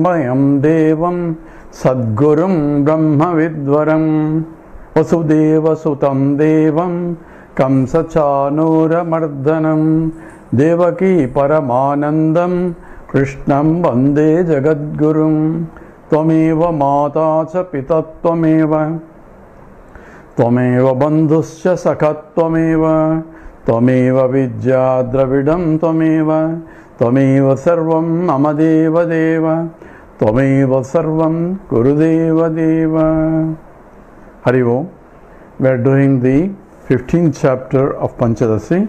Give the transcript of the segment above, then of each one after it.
Chinmayam Devam Sadgurum Brahma Vidvaram Vasudeva Sutam Devam Kamsachanura Mardhanam Devaki Paramanandam Krishnam Vande Jagadgurum Tvameva Mata Cha Pita Tvameva Tvameva Bandhuscha Sakhat Tvameva Tvameva Vidya Dravidam Tvameva Tvameva Sarvam Mama Deva Deva Tvameva Sarvam Gurudeva Deva. Hari Om. We are doing the 15th chapter of Panchadashi.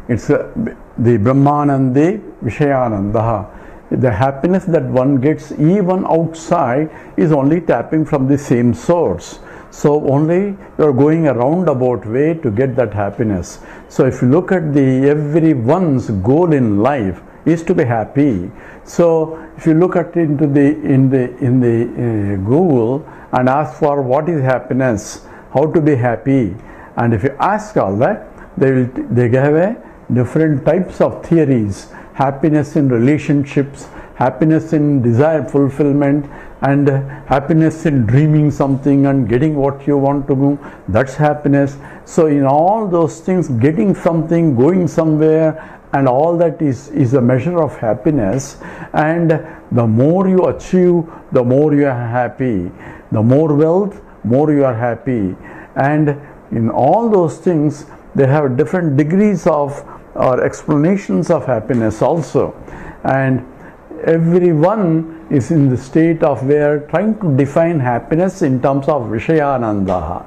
It's the Brahmanande Vishayananda. The happiness that one gets even outside is only tapping from the same source. So only you are going a roundabout way to get that happiness. So if you look at everyone's goal in life is to be happy. So if you look at it in the Google and ask for what is happiness, how to be happy, and if you ask all that, they give different types of theories. Happiness in relationships, happiness in desire fulfillment, and happiness in dreaming something and getting what you want to do, that's happiness. So in all those things, getting something, going somewhere, and all that is a measure of happiness. And the more you achieve, the more you are happy. The more wealth, more you are happy. And in all those things, they have different degrees of or explanations of happiness also. And everyone is in the state of where trying to define happiness in terms of Vishayananda.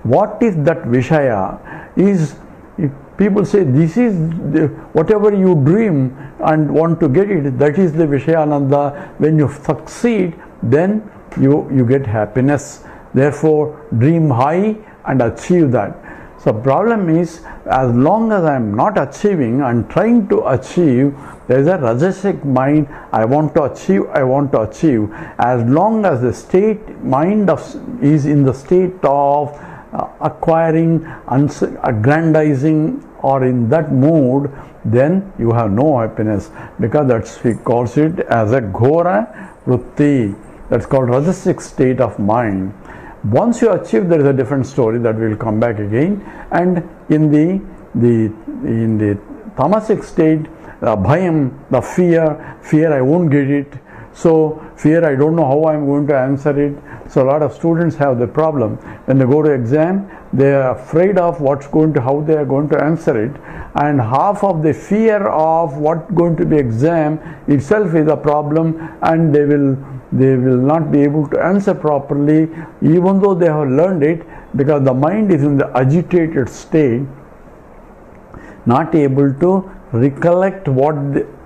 What is that Vishaya? Is if people say this is whatever you dream and want to get it, that is the Vishayananda. When you succeed, then you get happiness. Therefore, dream high and achieve that. So problem is, as long as I am not achieving and trying to achieve, there is a rajasic mind. I want to achieve. As long as the state mind is in the state of acquiring, aggrandizing, or in that mood, then you have no happiness, because he calls it as a ghora vritti. That's called rajasic state of mind. Once you achieve, there is a different story that will come back again. And in the tamasic state, bhayam, the fear I won't get it. So fear, I don't know how I'm going to answer it. So a lot of students have the problem. When they go to exam, they are afraid of how they are going to answer it. And half of the fear of what's going to be exam itself is a problem, and they will not be able to answer properly, even though they have learned it, because the mind is in the agitated state, not able to recollect what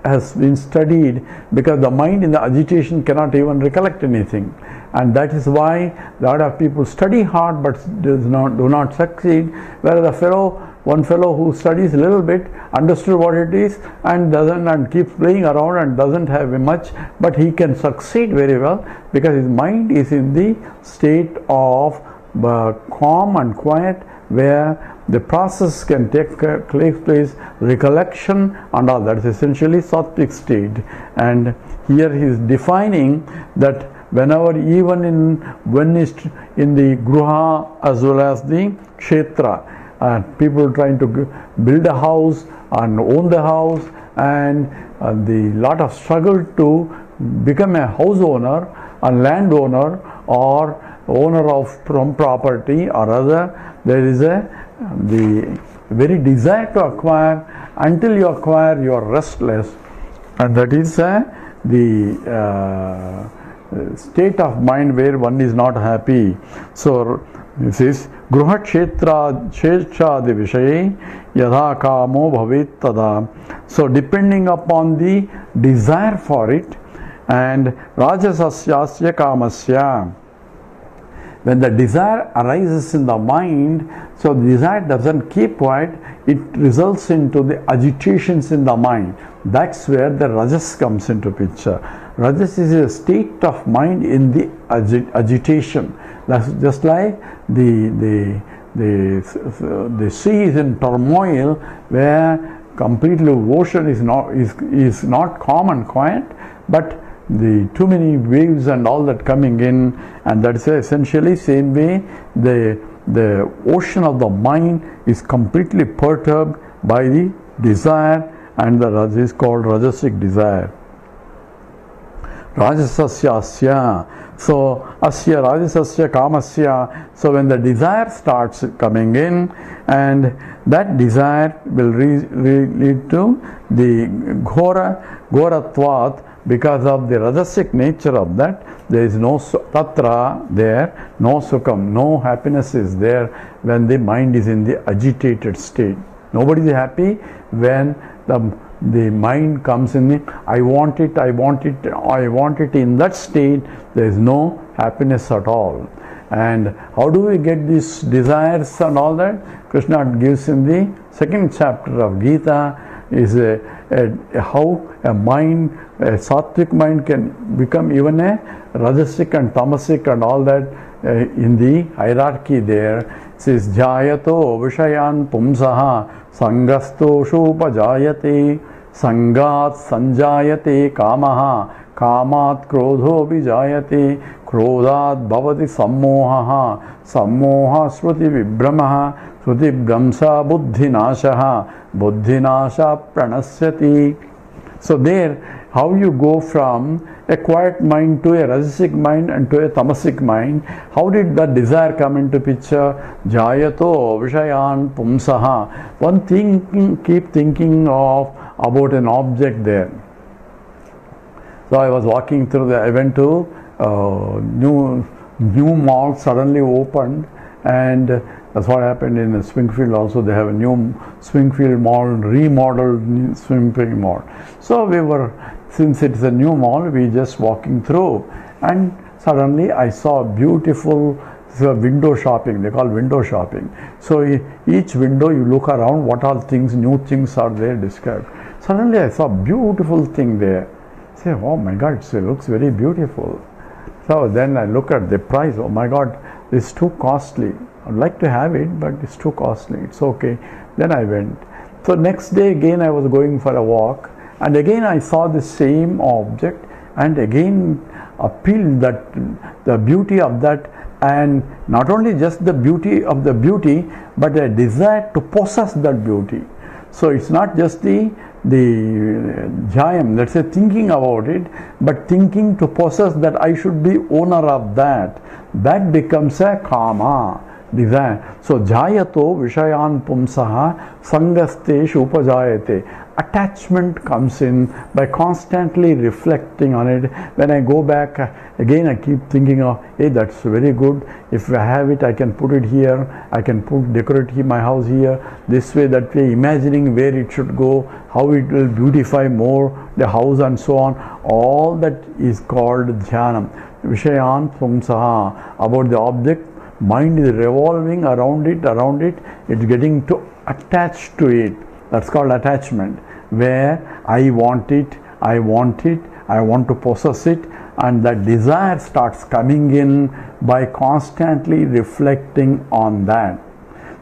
has been studied, because the mind in the agitation cannot even recollect anything. And that is why a lot of people study hard but do not succeed, whereas one fellow who studies a little bit, understood what it is, and keeps playing around and doesn't have much, but he can succeed very well, because his mind is in the state of calm and quiet, where the process can take place, recollection and all. That is essentially sattvic state. And here he is defining that whenever, even when is in the gruha as well as the kshetra, people trying to build a house and own the house, and the lot of struggle to become a house owner, a land owner, or owner of from property or other, there is the very desire to acquire. Until you acquire, you are restless, and that is the state of mind where one is not happy. So this is gruha kshetra kshetradi vishaye yadha kamo bhavet tada. So depending upon the desire for it, and rajasasyasya kamasya, when the desire arises in the mind, so the desire doesn't keep quiet, it results into the agitations in the mind. That's where the rajas comes into picture. Rajas is a state of mind in the agitation. That's just like the sea is in turmoil, where completely ocean is not calm and quiet, but the too many waves and all that coming in, and that is essentially same way the ocean of the mind is completely perturbed by the desire, and that is called rajasic desire. Rajasasya asya. So asya rajasasya kamasya. So when the desire starts coming in, and that desire will lead to the ghoratvat, because of the rajasic nature of that, there is no tatra there, no sukham, no happiness is there when the mind is in the agitated state. Nobody is happy when the mind comes in the I want it in that state. There is no happiness at all. And how do we get these desires and all that? Krishna gives in the second chapter of Gita is how a mind, a sattvic mind, can become even a rajasic and tamasic and all that in the hierarchy there. It says jayato vishayan pumsaha sangasto shupajayate sangat sanjayate kamaha kamat krodho vijayate krodhat bhavati sammohaha sammoha sruti vibhramaha sruti bhramsa buddhinashaha buddhinasha pranasyati. So there, how you go from a quiet mind to a rajasic mind and to a tamasic mind, how did that desire come into picture? Jayato vishayan pumsaha. One thing, keep thinking of about an object there. So I was walking through I went to new mall suddenly opened, and that's what happened in Springfield also. They have a new Springfield mall, remodeled Springfield mall. So we were, since it's a new mall, we just walking through, and suddenly I saw beautiful window shopping. They call window shopping. So each window you look around, what all things, new things are there described. Suddenly I saw a beautiful thing there. I say, oh my God, it looks very beautiful. So then I look at the price. Oh my God, it's too costly. I'd like to have it, but it's too costly. It's okay. Then I went. So next day again I was going for a walk, and again I saw the same object, and again appealed that the beauty of that, and not only just the beauty of the beauty, but a desire to possess that beauty. So it's not just the jayam, let's say thinking about it, but thinking to possess that I should be owner of that. That becomes a kama, desire. So jayato vishayan pumsaha sangaste shupajayate. Attachment comes in by constantly reflecting on it. When I go back again, I keep thinking of, hey, that's very good. If I have it, I can put it here. I can decorate my house here, this way, that way, imagining where it should go, how it will beautify more the house and so on. All that is called dhyanam. Vishayan pumsaha, about the object. Mind is revolving around it, it's getting to attach to it. That's called attachment, where I want it, I want to possess it, and that desire starts coming in by constantly reflecting on that.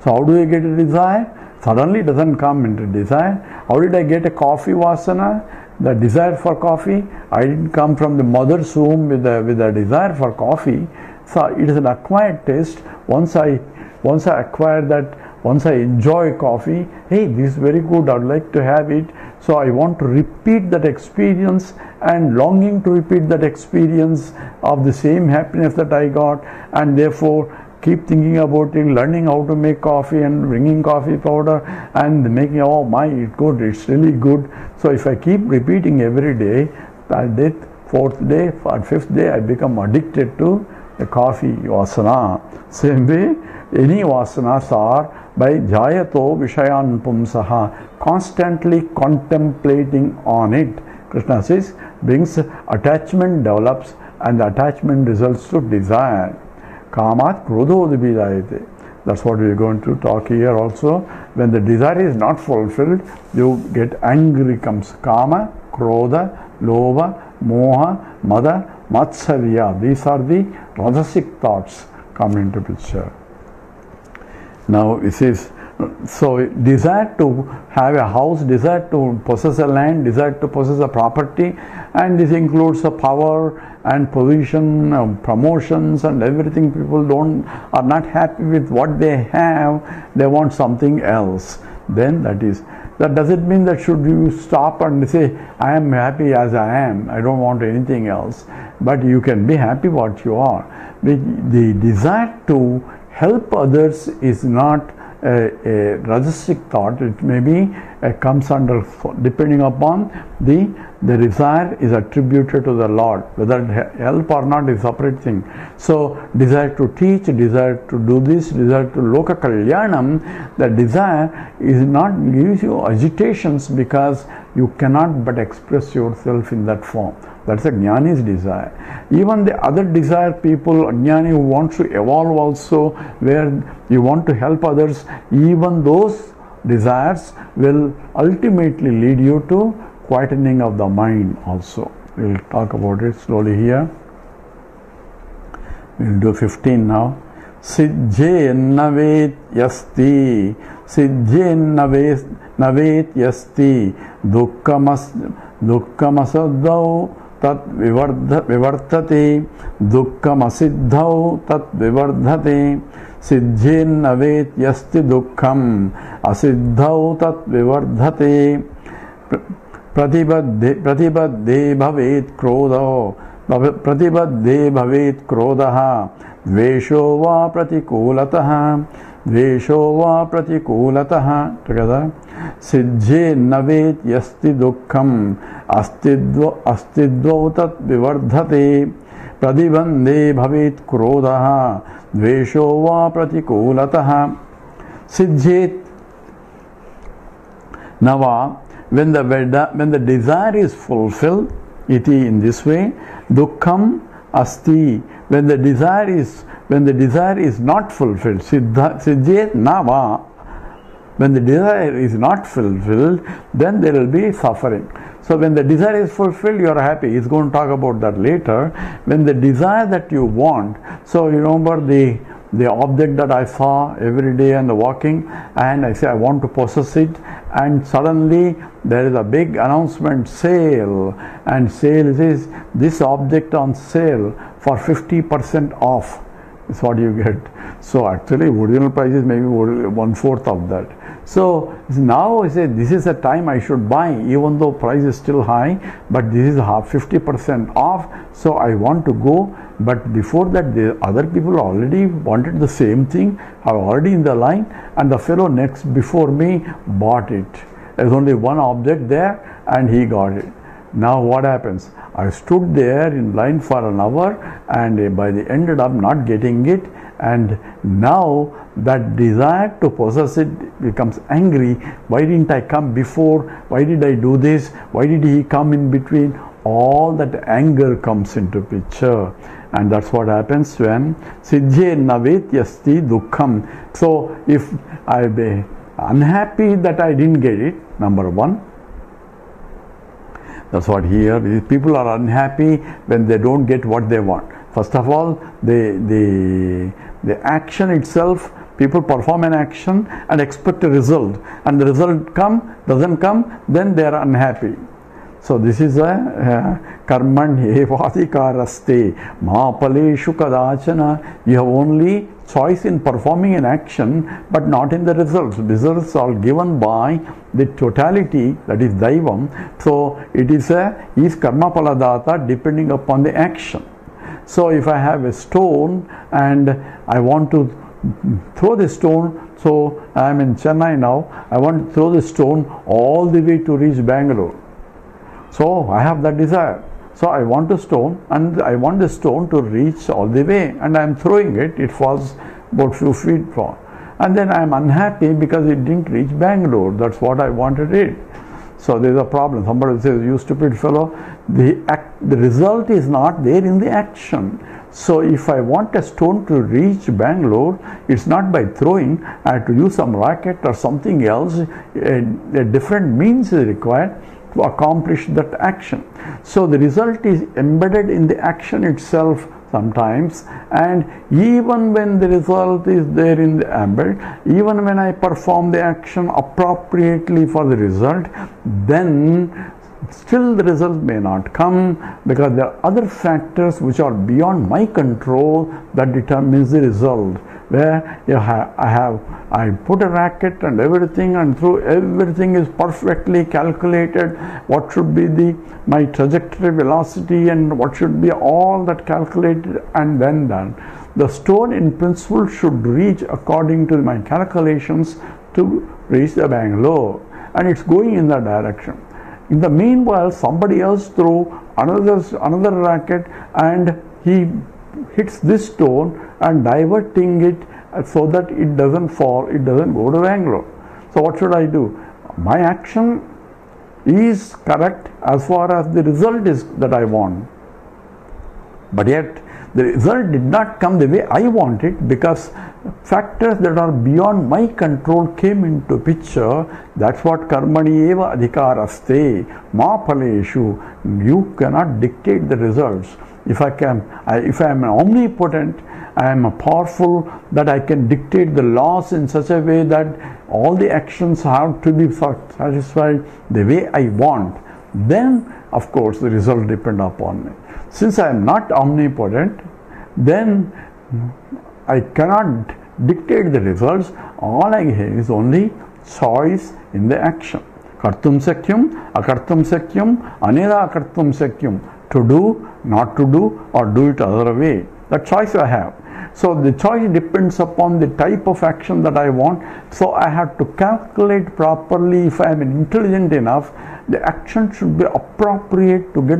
So how do I get a desire? Suddenly it doesn't come into desire. How did I get a coffee vasana? The desire for coffee, I didn't come from the mother's womb with a desire for coffee. So it is an acquired taste. Once I acquire that, once I enjoy coffee, hey, this is very good, I'd like to have it. So I want to repeat that experience, and longing to repeat that experience of the same happiness that I got, and therefore keep thinking about it, learning how to make coffee and bringing coffee powder and making, oh my, it's good, it's really good. So if I keep repeating every day, by the fourth day or fifth day, I become addicted to the coffee vasana. Same way, any vasanas are by jayato vishayan pumsaha, constantly contemplating on it. Krishna says, brings attachment, develops, and the attachment results to desire. Kamat krodho vijayate. That's what we are going to talk here also. When the desire is not fulfilled, you get angry comes. Kama, krodha, lova, moha, mada, matsarya. These are the rajasic thoughts come into picture. Now it says, So desire to have a house, desire to possess a land, desire to possess a property, and this includes a power and position, promotions and everything. People are not happy with what they have, they want something else. Then that doesn't mean that should you stop and say, I am happy as I am, I don't want anything else. But you can be happy what you are. The desire to help others is not a rajasic thought. It may be comes under, depending upon the desire is attributed to the Lord. Whether help or not is a separate thing. So desire to teach, desire to do this, desire to loka kalyanam, the desire is not gives you agitations because you cannot but express yourself in that form. That's a jnani's desire. Even the other desire people, jnani who wants to evolve also, where you want to help others, even those desires will ultimately lead you to quietening of the mind also. We'll talk about it slowly here. We'll do 15 now. Sijjen navet yasti, sijjen navet yasti, dukkamasadau tat vivartate, dukkamasidhau tat vivardhate, sijjen navet yasti dukkham, asiddhau tat vivardhate, pratibadde bhavet krodho, pratibadde bhavet krodha, dvesho va pratikulatah, dvesho va pratikulatah. Together. Sijje navet yasti dukkham, astidvo tat vivardhate, pratibandhe bhavet krodha, dvesho va pratikulatah. Sijjet nava, when the desire is fulfilled, iti in this way, dukkham asti, when the desire is not fulfilled, sijjet nava, when the desire is not fulfilled, then there will be suffering. So when the desire is fulfilled, you are happy. He's going to talk about that later. When the desire that you want, so you remember the object that I saw every day and the walking, and I say I want to possess it, and suddenly there is a big announcement, sale, and sale says this object on sale for 50% off is what you get. So actually original price is maybe 1/4 of that. So now I say this is the time I should buy, even though price is still high, but this is 50% off, so I want to go. But before that, the other people already wanted the same thing, are already in the line, and the fellow next before me bought it. There's only one object there and he got it. Now what happens? I stood there in line for an hour, and by the ended up not getting it, and now that desire to possess it becomes angry. Why didn't I come before? Why did I do this? Why did he come in between? All that anger comes into picture, and that's what happens when sijje navet yasti dukkham. So if I be unhappy that I didn't get it, number one. That's what here, people are unhappy when they don't get what they want. First of all, the action itself, people perform an action and expect a result, and the result doesn't come, then they are unhappy. So this is a karman evadikaraste mahapaleshu kadachana. You have only choice in performing an action, but not in the results. Results are given by the totality, that is Daivam. So it is karma paladata depending upon the action. So if I have a stone and I want to throw the stone, so I am in Chennai now, I want to throw the stone all the way to reach Bangalore. So I have that desire. So I want a stone, and I want the stone to reach all the way, and I am throwing it, it falls about few feet far. And then I am unhappy because it didn't reach Bangalore. That's what I wanted it. So there is a problem. Somebody says, you stupid fellow, the result is not there in the action. So if I want a stone to reach Bangalore, it's not by throwing. I have to use some racket or something else. A different means is required to accomplish that action. So the result is embedded in the action itself. sometimes, and even when the result is there in the ambit, even when I perform the action appropriately for the result, then still the result may not come, because there are other factors which are beyond my control that determines the result. Where I put a racket and everything, and through everything is perfectly calculated, what should be my trajectory velocity and what should be all that calculated and then done. The stone in principle should reach according to my calculations to reach the Bangalore, and it's going in that direction. In the meanwhile, somebody else threw another racket and he hits this stone and diverting it so that it doesn't fall, it doesn't go to Bangalore. So what should I do? My action is correct as far as the result is that I want. But yet the result did not come the way I want it, because factors that are beyond my control came into picture. That's what karmani eva adhikaraste ma phaleshu. You cannot dictate the results. If I am omnipotent, I am powerful, that I can dictate the laws in such a way that all the actions have to be satisfied the way I want, then of course the result depends upon me. Since I am not omnipotent, then I cannot dictate the results. All I have is only choice in the action. Kartum sakyam, akartum sakyam, aneda akartum sakyam. To do, not to do, or do it other way. That choice I have. So the choice depends upon the type of action that I want. So I have to calculate properly. If I am intelligent enough, the action should be appropriate to get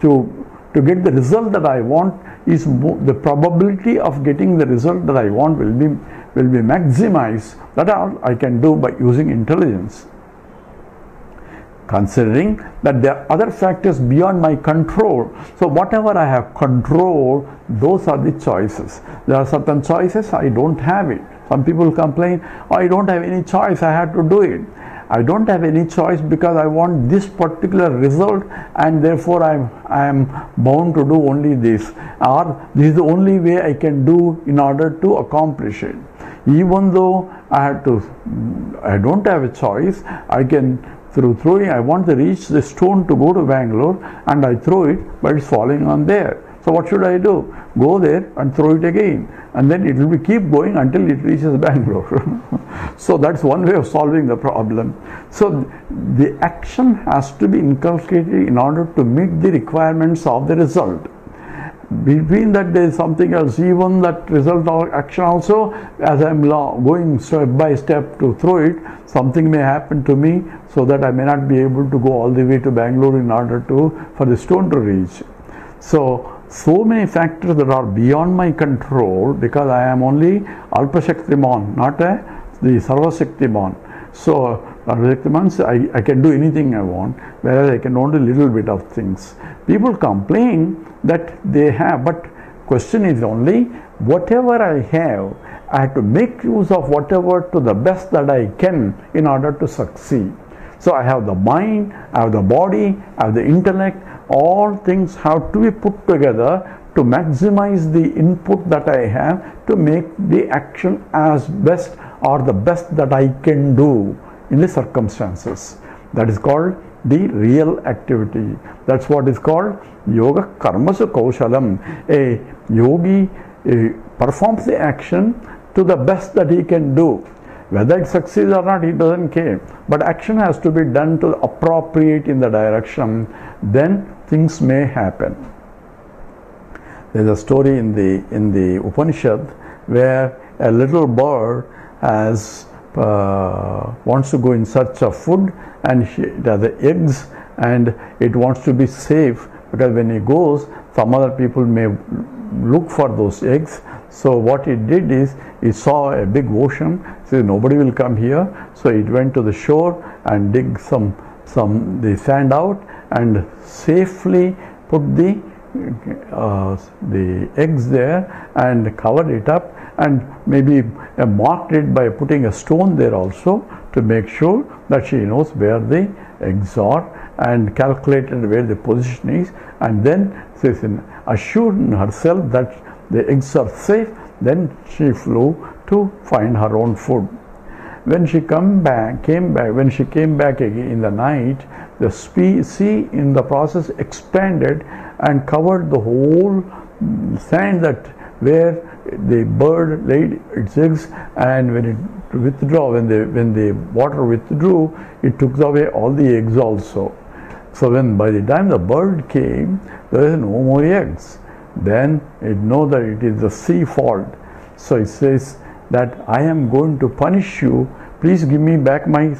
to get the result that I want. Is the probability of getting the result that I want will be maximized. That all I can do by using intelligence. Considering that there are other factors beyond my control. So whatever I have control, those are the choices. There are certain choices I don't have it. Some people complain, oh, I don't have any choice, I have to do it. I don't have any choice because I want this particular result, and therefore I am bound to do only this, or this is the only way I can do in order to accomplish it. Even though I don't have a choice, I can, through throwing, I want to reach the stone to go to Bangalore, and I throw it, but it's falling on there. So what should I do? Go there and throw it again, and then it will keep going until it reaches Bangalore. So that's one way of solving the problem. So the action has to be inculcated in order to meet the requirements of the result. Between that there is something else, even that result or action also, as I am going step by step to throw it, something may happen to me so that I may not be able to go all the way to Bangalore in order for the stone to reach. So many factors that are beyond my control, because I am only Alpa Shaktiman, not the Sarva Shaktiman. So Shaktiman, I can do anything I want, whereas I can only little bit of things. People complain that they have, but question is only, whatever I have to make use of whatever to the best that I can in order to succeed. So I have the mind, I have the body, I have the intellect. All things have to be put together to maximize the input that I have to make the action as best or the best that I can do in the circumstances. That is called the real activity. That's what is called yoga karmasu kaushalam. A yogi performs the action to the best that he can do. Whether it succeeds or not, he doesn't care. But action has to be done to appropriate in the direction. Then things may happen. There is a story in the Upanishad where a little bird wants to go in search of food, and it has the eggs, and it wants to be safe, because when he goes, some other people may look for those eggs. So what it did is, it saw a big ocean, so nobody will come here, so it went to the shore and dig the sand out and safely put the eggs there and covered it up, and maybe marked it by putting a stone there also to make sure that she knows where the eggs are, and calculated where the position is, and then she assured herself that the eggs are safe. Then she flew to find her own food. When she came back again in the night, the sea in the process expanded and covered the whole sand that where the bird laid its eggs, and when the water withdrew, it took away all the eggs also. So by the time the bird came, there is no more eggs. Then it knows that it is the sea fault. So it says that I am going to punish you. Please give me back my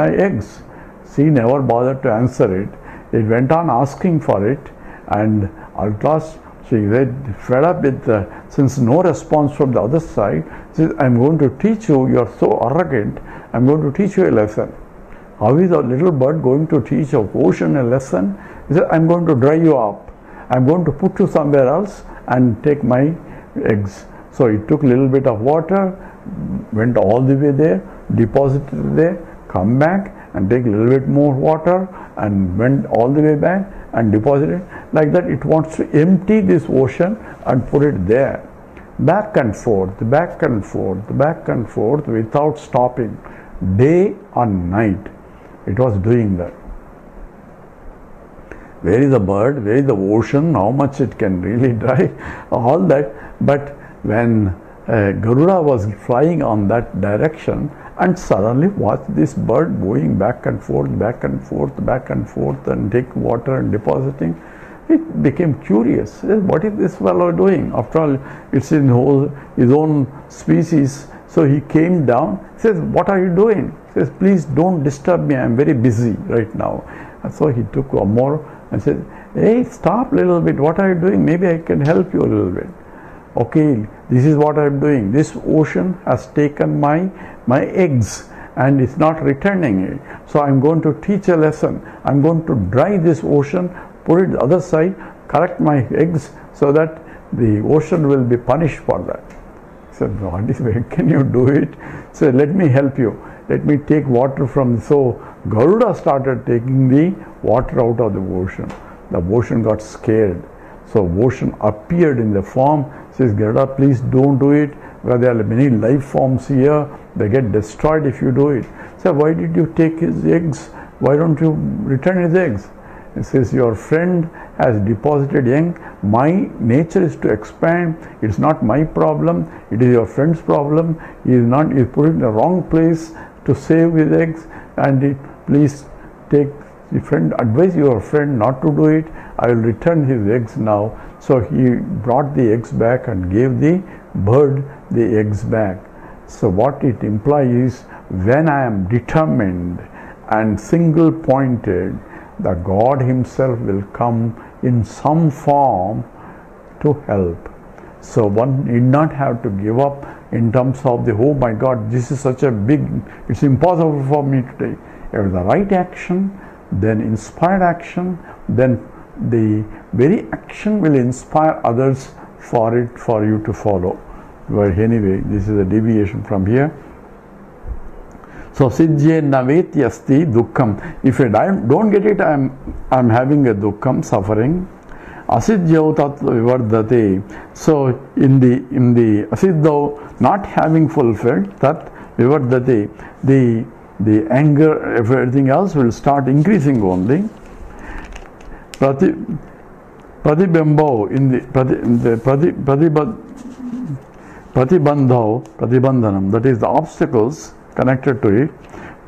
eggs. Sea never bothered to answer it. It went on asking for it, and at last she said, fed up with since no response from the other side, she says, I'm going to teach you. You are so arrogant. I'm going to teach you a lesson. How is a little bird going to teach an ocean a lesson? He said, I'm going to dry you up. I'm going to put you somewhere else and take my eggs. So he took a little bit of water, went all the way there, deposited it there, come back and take a little bit more water and went all the way back and deposited it. Like that, it wants to empty this ocean and put it there. Back and forth, back and forth, back and forth without stopping. Day and night, it was doing that. Where is the bird? Where is the ocean? How much it can really dry? All that. But when Garuda was flying on that direction, and suddenly watched this bird going back and forth, back and forth, back and forth, and take water and depositing, it became curious. What is this fellow doing? After all, it's in his own species. So he came down, says, what are you doing? He says, please don't disturb me, I'm very busy right now. And so he took one more and said, hey, stop a little bit, what are you doing? Maybe I can help you a little bit. Okay, this is what I'm doing. This ocean has taken my eggs and it's not returning it. So I'm going to teach a lesson. I'm going to dry this ocean, put it the other side, collect my eggs so that the ocean will be punished for that. I said, what is way can you do it? So let me help you. Let me take water from. So Garuda started taking the water out of the ocean. The ocean got scared. So ocean appeared in the form, says, Garuda, please don't do it, because there are many life forms here, they get destroyed if you do it. So why did you take his eggs? Why don't you return his eggs? It says, your friend has deposited young. My nature is to expand. It's not my problem. It is your friend's problem. He is put in the wrong place to save his eggs. And please take the friend, advise your friend not to do it. I will return his eggs now. So he brought the eggs back and gave the bird the eggs back. So what it implies is, when I am determined and single pointed, the God himself will come in some form to help. So one need not have to give up in terms of the, oh my God, this is such a big, it's impossible for me to take. If the right action, then inspired action, then the very action will inspire others for you to follow. But anyway, this is a deviation from here. So siddhye naveti asti dukkham. If I don't get it, I'm having a dukkham, suffering. Asiddhyau tattva vivardhate. So in the asiddhau, not having fulfilled, tat vivardhate, the anger, everything else will start increasing only. Pratibambho, in the pratibandhanam, that is the obstacles connected to it,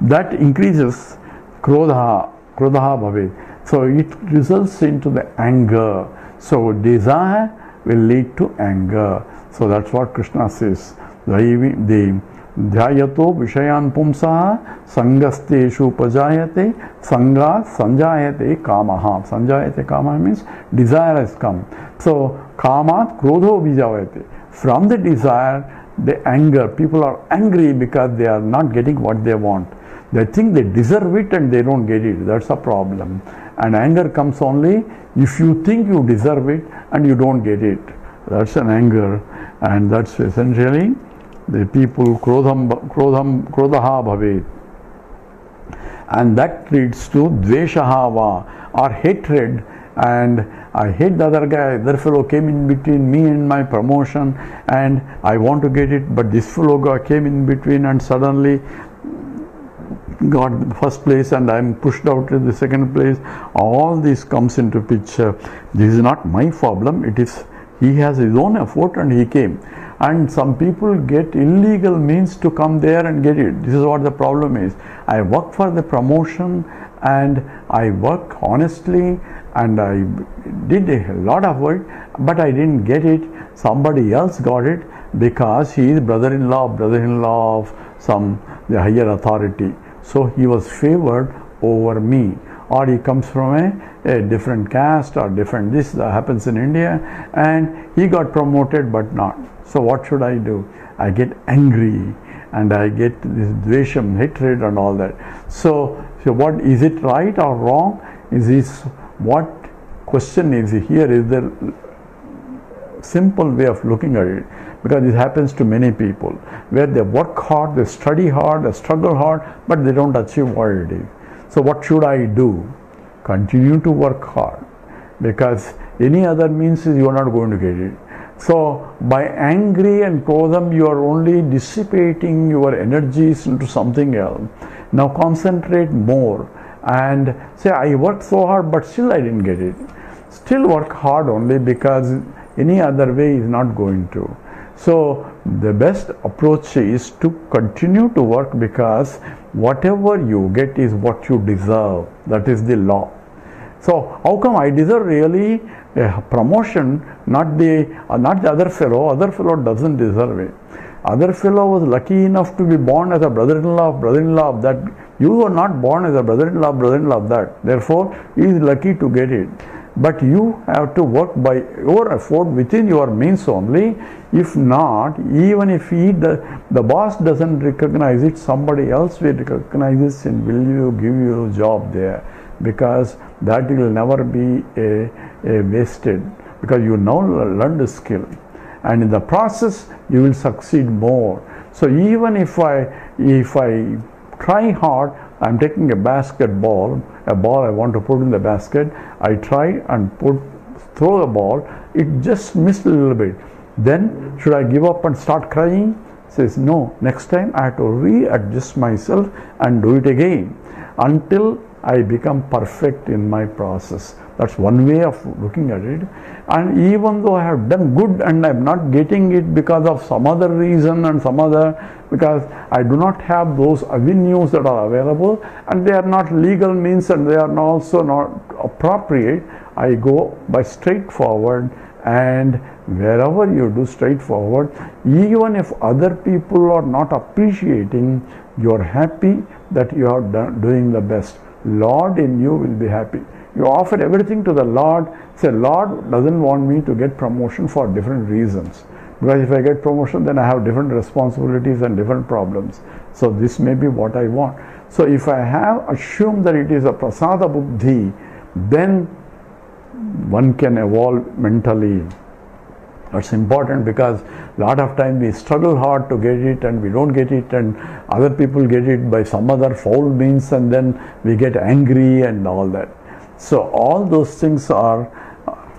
that increases krodha bhave. So it results into the anger. So desire will lead to anger. So that's what Krishna says. The dhyayato vishayan pumsaha sangasteshu pajayate sanga sanjayate kamaha. Sanjayate kamaha means desire has come. So kamat krodho vijayate. From the desire, the anger, people are angry because they are not getting what they want. They think they deserve it and they don't get it. That's a problem. And anger comes only if you think you deserve it and you don't get it. That's an anger, and that's essentially the people krodhaha bhavet. and that leads to dveshahava, or hatred, and I hate the other guy, other fellow came in between me and my promotion, and I want to get it, but this fellow came in between and suddenly got the first place and I am pushed out to the second place. All this comes into picture. This is not my problem, it is he has his own effort and he came. And some people get illegal means to come there and get it. This is what the problem is. I work for the promotion and I work honestly and I did a lot of work, but I didn't get it. Somebody else got it because he is brother-in-law of some the higher authority. So he was favored over me, or he comes from a different caste or different this that happens in India, and he got promoted but not. So what should I do? I get angry and I get this dvesham, hatred and all that. So what is it right or wrong? Is this what question is here? Is there simple way of looking at it? Because this happens to many people where they work hard, they study hard, they struggle hard, but they don't achieve what it is. So what should I do? Continue to work hard, because any other means is you are not going to get it. So by angry and krodham, you are only dissipating your energies into something else. Now concentrate more and say, I worked so hard but still I didn't get it. Still work hard only, because any other way is not going to. So the best approach is to continue to work, because whatever you get is what you deserve. That is the law. So how come I deserve really a promotion, not the other fellow? Other fellow doesn't deserve it. Other fellow was lucky enough to be born as a brother-in-law of that. You were not born as a brother-in-law of that. Therefore, he is lucky to get it. But you have to work by your effort within your means only. If not, even if the boss doesn't recognize it, somebody else will recognize it and will give you a job there, because that will never be a wasted, because you now learn the skill, and in the process you will succeed more. So even if I try hard, I'm taking a ball I want to put in the basket, I try and throw the ball, it just missed a little bit. Then should I give up and start crying? Says no, next time I have to readjust myself and do it again until I become perfect in my process. That's one way of looking at it. And even though I have done good and I'm not getting it because of some other reason and because I do not have those avenues that are available, and they are not legal means and they are also not appropriate, I go by straightforward. And wherever you do straightforward, even if other people are not appreciating, you are happy that you are doing the best. Lord in you will be happy. You offer everything to the Lord. Say, Lord doesn't want me to get promotion for different reasons. Because if I get promotion, then I have different responsibilities and different problems. So this may be what I want. So if I have assumed that it is a prasada buddhi, then one can evolve mentally. That's important, because a lot of time we struggle hard to get it and we don't get it, and other people get it by some other foul means, and then we get angry and all that. So all those things are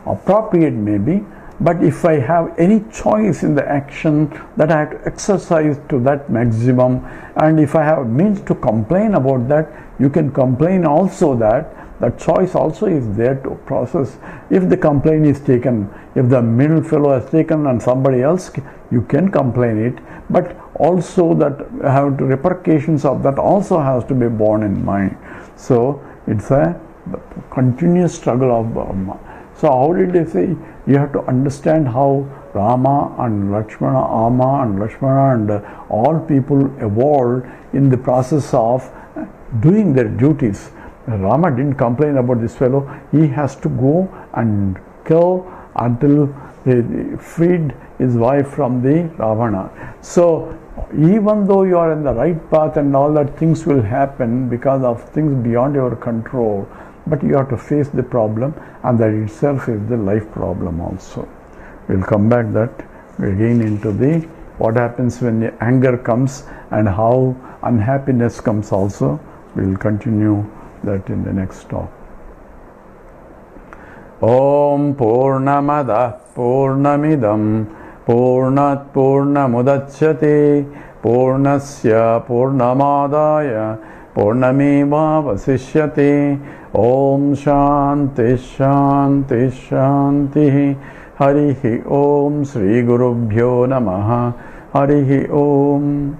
appropriate maybe, but if I have any choice in the action, that I have to exercise to that maximum, and if I have means to complain about that, you can complain also. That choice also is there to process. If the complaint is taken, if the middle fellow has taken and somebody else, you can complain it, but also that have the repercussions of that also has to be borne in mind. So it's a continuous struggle of Brahma. So how did they say? You have to understand how Rama and Lakshmana, Ama and Lakshmana and all people evolved in the process of doing their duties. Rama didn't complain about this fellow. He has to go and kill until he freed his wife from the Ravana. So even though you are in the right path and all that, things will happen because of things beyond your control, but you have to face the problem, and that itself is the life problem also. We'll come back that again into the what happens when the anger comes and how unhappiness comes also. We'll continue that in the next talk. Om Purnamada Purnamidam Purnat Purnamudachyate Purnasya Purnamadaya Purnameva Vasishyate. Om Shanti Shanti Shanti. Harihi Om. Sri Gurubhyo Namaha. Harihi Om.